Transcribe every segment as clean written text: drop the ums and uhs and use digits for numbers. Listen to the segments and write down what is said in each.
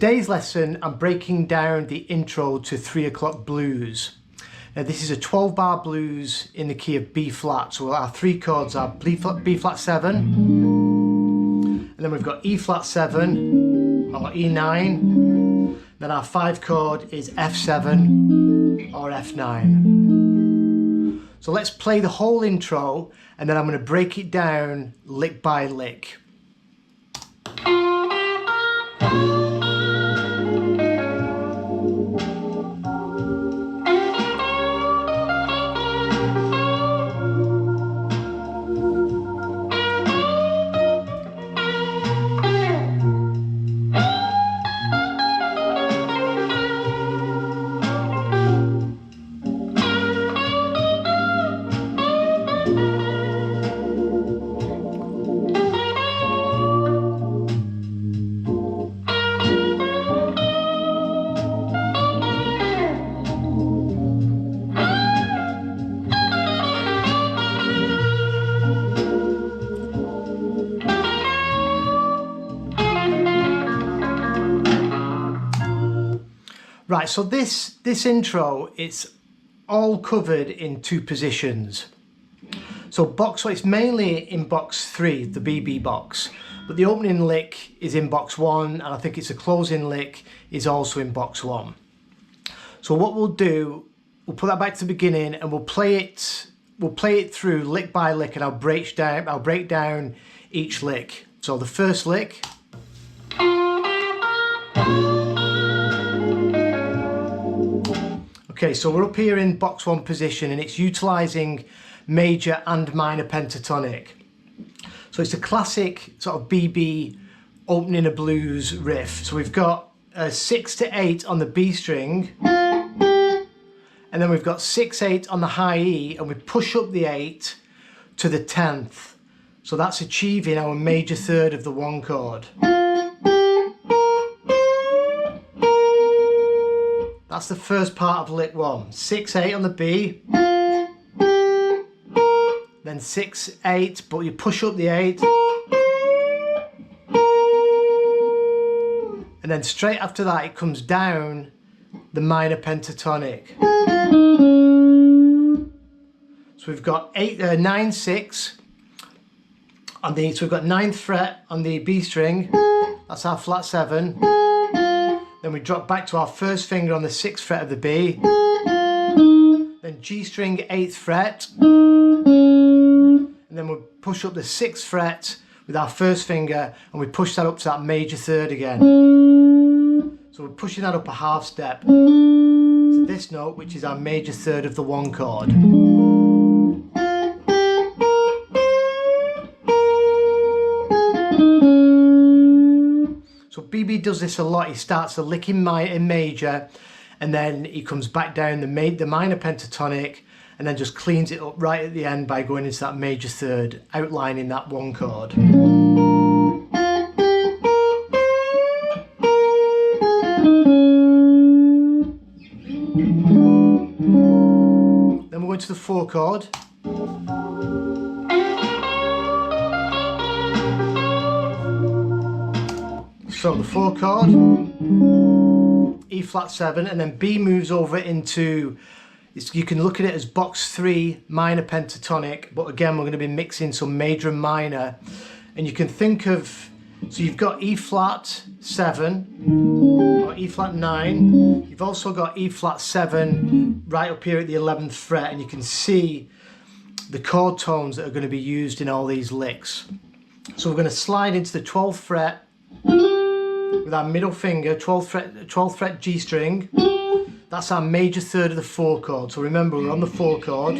today's lesson, I'm breaking down the intro to 3 O'Clock Blues. Now this is a 12-bar blues in the key of B flat. So our 3 chords are B flat 7, and then we've got E flat 7 or E9. Then our 5 chord is F7 or F9. So let's play the whole intro, and then I'm going to break it down lick by lick. Right, so this intro, it's all covered in 2 positions. So it's mainly in box 3, the BB box, but the opening lick is in box 1, and I think it's a closing lick is also in box 1. So what we'll do, we'll put that back to the beginning, and we'll play it through lick by lick, and I'll break down each lick. So the first lick. Okay, so we're up here in box 1 position, and it's utilising major and minor pentatonic. So it's a classic sort of BB opening a blues riff. So we've got 6 to 8 on the B string, and then we've got 6/8 on the high E, and we push up the 8 to the 10th. So that's achieving our major third of the 1 chord. That's the first part of lick 1. 6/8 on the B, then 6/8, but you push up the 8, and then straight after that it comes down the minor pentatonic. So we've got 9/6 on the, so we've got 9th fret on the B string, that's our flat 7. Then we drop back to our first finger on the 6th fret of the B, then G string 8th fret, and then we push up the 6th fret with our first finger, and we push that up to that major third again. So we're pushing that up a half step to this note, which is our major third of the 1 chord. So BB does this a lot. He starts the lick in major, and then he comes back down the minor pentatonic, and then just cleans it up right at the end by going into that major third, outlining that 1 chord. Then we're going to the 4 chord. So the 4 chord, E flat 7, and then B moves over into, you can look at it as box 3 minor pentatonic, but again we're going to be mixing some major and minor. And you can think of, so you've got E flat 7 or E flat 9, you've also got E flat 7 right up here at the 11th fret, and you can see the chord tones that are going to be used in all these licks. So we're going to slide into the 12th fret with our middle finger, 12th fret G string. That's our major third of the 4 chord. So remember, we're on the 4 chord.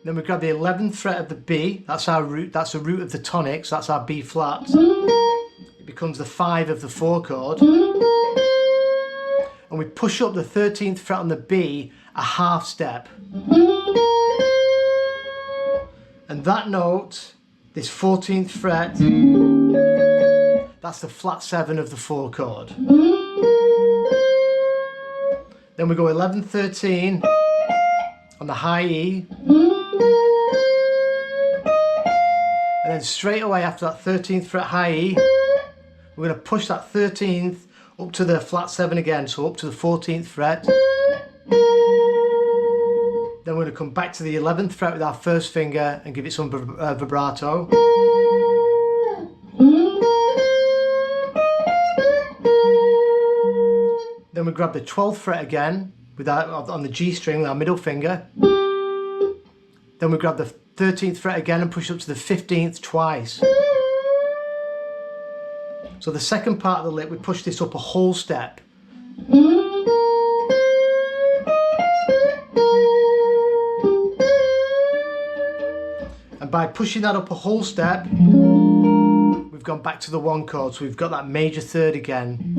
Then we grab the 11th fret of the B. That's our root. That's the root of the tonic. So that's our B flat. It becomes the 5 of the 4 chord. And we push up the 13th fret on the B a half step. And that note, this 14th fret, that's the flat 7 of the 4 chord. Then we go 11, 13 on the high E, and then straight away after that 13th fret high E, we're going to push that 13th up to the flat 7 again, so up to the 14th fret. Then we're going to come back to the 11th fret with our first finger and give it some vibrato. Then we grab the 12th fret again with on the G string with our middle finger. Then we grab the 13th fret again and push up to the 15th twice. So the second part of the lick, we push this up a whole step. And by pushing that up a whole step, we've gone back to the 1 chord, so we've got that major third again.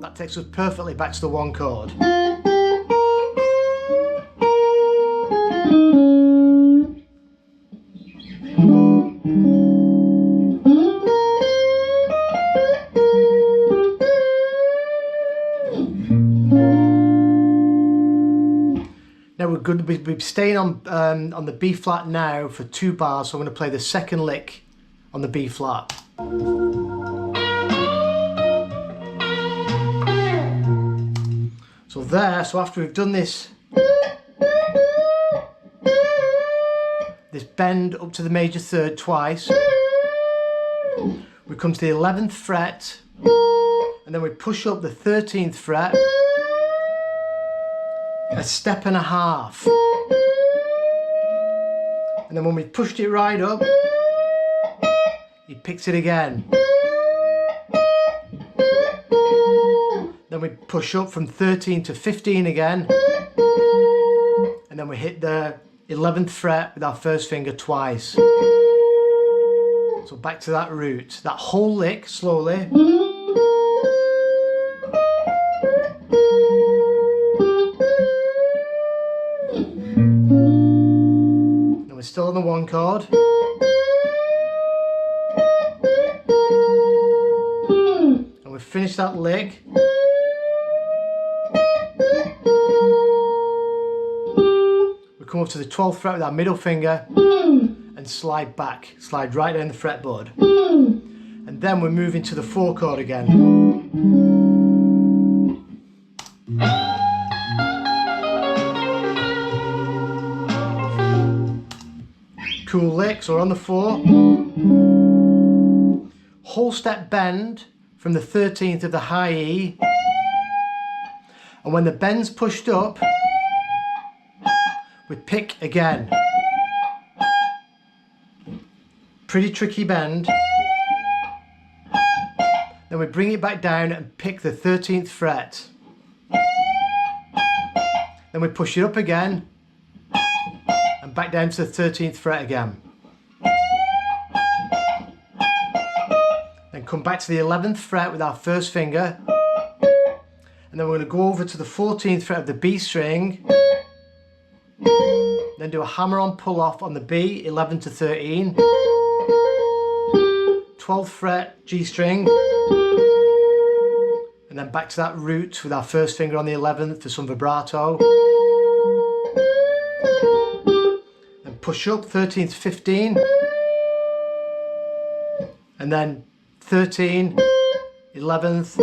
That takes us perfectly back to the 1 chord. Now we're going to be staying on the B flat now for 2 bars, so I'm going to play the second lick on the B flat. So after we've done this bend up to the major third twice, we come to the 11th fret and then we push up the 13th fret a step and a half, and then when we pushed it right up, he picks it again. Then we push up from 13 to 15 again, and then we hit the 11th fret with our first finger twice. So back to that root, that whole lick slowly. And we're still on the 1 chord. And we've finished that lick. We come up to the 12th fret with our middle finger and slide back, slide right down the fretboard. And then we're moving to the 4 chord again. Cool lick, so we're on the 4. Whole step bend from the 13th of the high E. And when the bend's pushed up, we pick again. Pretty tricky bend. Then we bring it back down and pick the 13th fret. Then we push it up again and back down to the 13th fret again. Then come back to the 11th fret with our first finger. And then we're going to go over to the 14th fret of the B string. Then do a hammer on pull off on the B, 11 to 13. 12th fret G string. And then back to that root with our first finger on the 11th for some vibrato. Then push up 13th, 15. And then 13, 11th,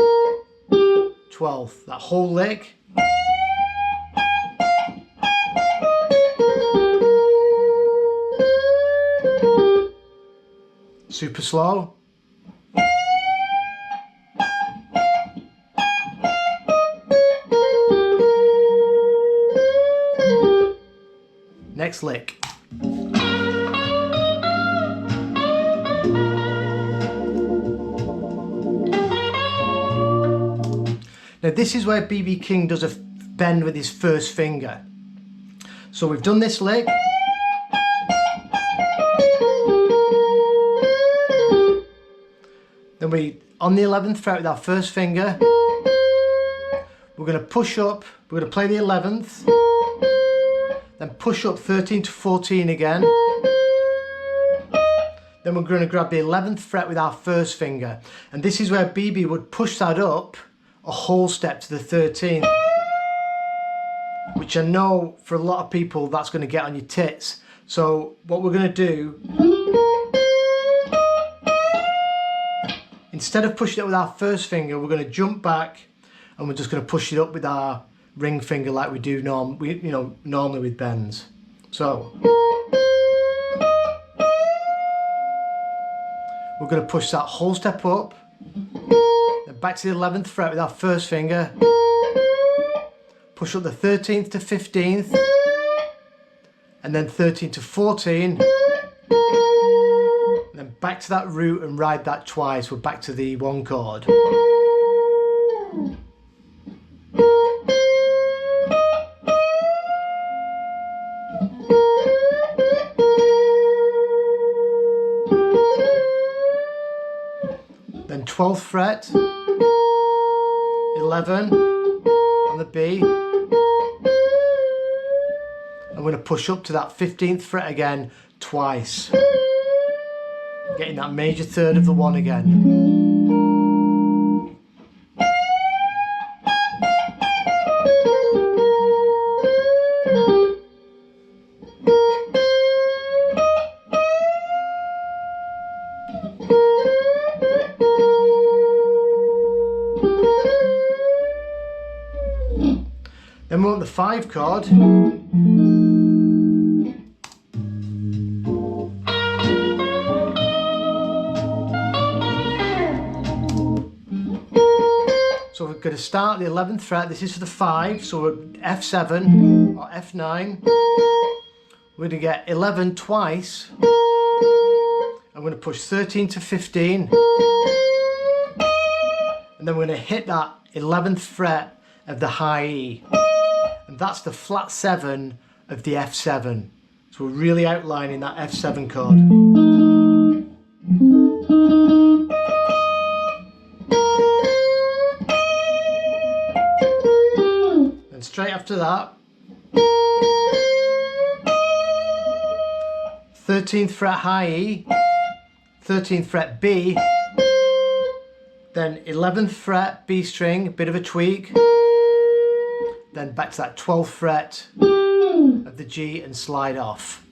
12th. That whole lick. Super slow. Next lick. Now this is where B.B.King does a bend with his first finger. So we've done this lick. Then on the 11th fret with our first finger, we're going to push up, we're going to play the 11th, then push up 13 to 14 again. Then we're going to grab the 11th fret with our first finger. And this is where BB would push that up a whole step to the 13th. Which I know for a lot of people that's going to get on your tits. So what we're going to do, instead of pushing it with our first finger, we're going to jump back and we're just going to push it up with our ring finger like we do normally with bends. So we're going to push that whole step up, then back to the 11th fret with our first finger, push up the 13th to 15th, and then 13 to 14, and then back to that root and ride that twice. We're back to the 1 chord. Then 12th fret, 11 on the B. I'm going to push up to that 15th fret again twice, getting that major third of the 1 again. Then we want the 5 chord. So we're going to start the 11th fret. This is for the 5, so we're F7 or F9. We're going to get 11 twice. I'm going to push 13 to 15. And then we're going to hit that 11th fret of the high E. And that's the flat 7 of the F7. So we're really outlining that F7 chord. And straight after that, 13th fret high E, 13th fret B, then 11th fret B string, a bit of a tweak, then back to that 12th fret of the G and slide off.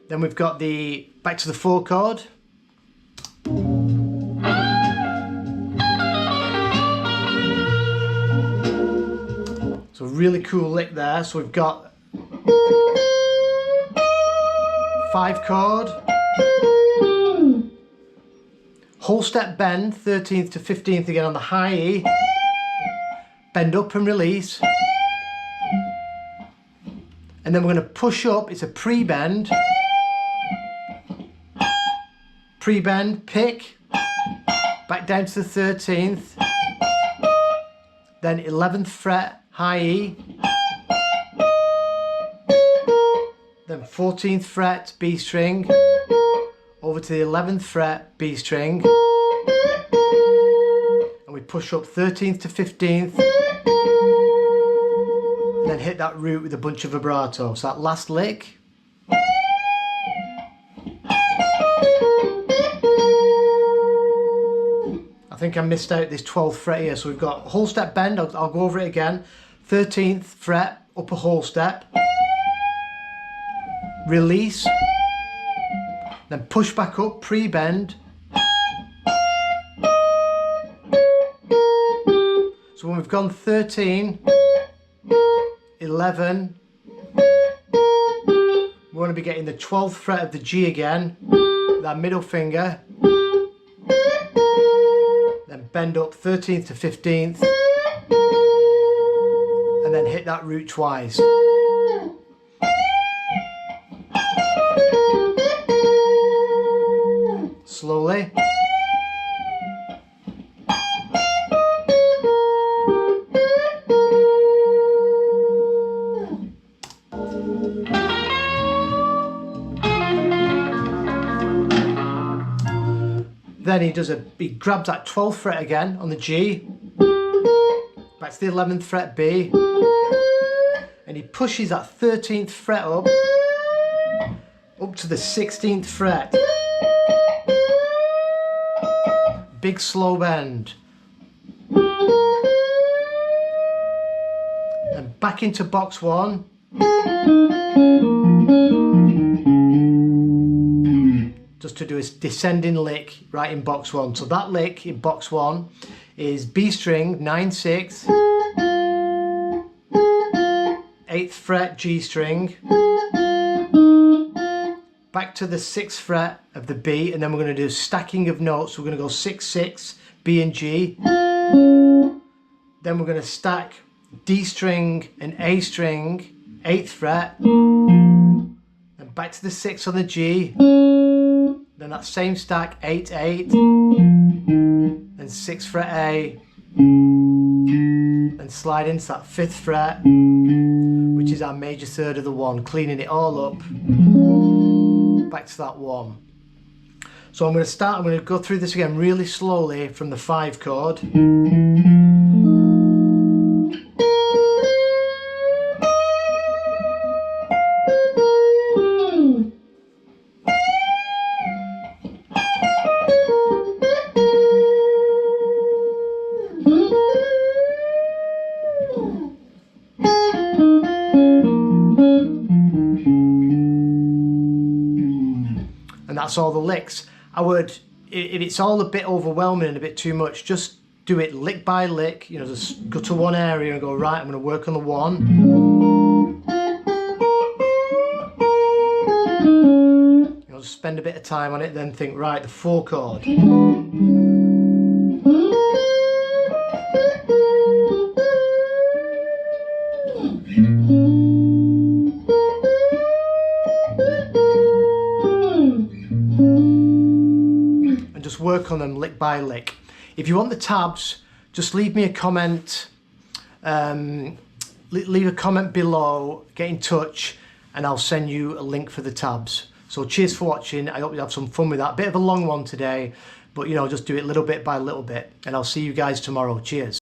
Then we've got the back to the 4 chord. So really cool lick there. So we've got 5 chord, whole step bend, 13th to 15th again on the high E, bend up and release, and then we're going to push up. It's a pre-bend, pick, back down to the 13th, then 11th fret high E, then 14th fret B string, over to the 11th fret B string, and we push up 13th to 15th, and then hit that root with a bunch of vibrato. So that last lick. I think I missed out this 12th fret here, so we've got whole step bend. I'll go over it again. 13th fret, upper whole step, release, then push back up, pre-bend. So when we've gone 13, 11, we want to be getting the 12th fret of the G again, that middle finger, then bend up 13th to 15th, and then hit that root twice. Slowly. Then he grabs that 12th fret again on the G, back to the 11th fret B, and he pushes that 13th fret up to the 16th fret. Big slow bend. back into box 1. Just to do a descending lick right in box 1. So that lick in box 1 is B string 9/6, 8th fret G string, back to the 6th fret of the B, and then we're going to do stacking of notes. We're going to go 6/6, B and G. Then we're going to stack D string and A string, 8th fret, and back to the 6 on the G. Then that same stack, 8/8, and 6th fret A, and slide into that 5th fret, which is our major third of the 1, cleaning it all up, back to that 1. So I'm going to go through this again really slowly from the 5 chord. And that's all the licks. If it's all a bit overwhelming and a bit too much, just do it lick by lick. You know, just go to one area and go, right, I'm going to work on the 1. You know, just spend a bit of time on it, then think, right, the 4 chord. Just work on them lick by lick. If you want the tabs, just leave me a comment, leave a comment below, get in touch, and I'll send you a link for the tabs. So cheers for watching. I hope you have some fun with that. Bit of a long one today, but you know, just do it little bit by little bit, and I'll see you guys tomorrow. Cheers.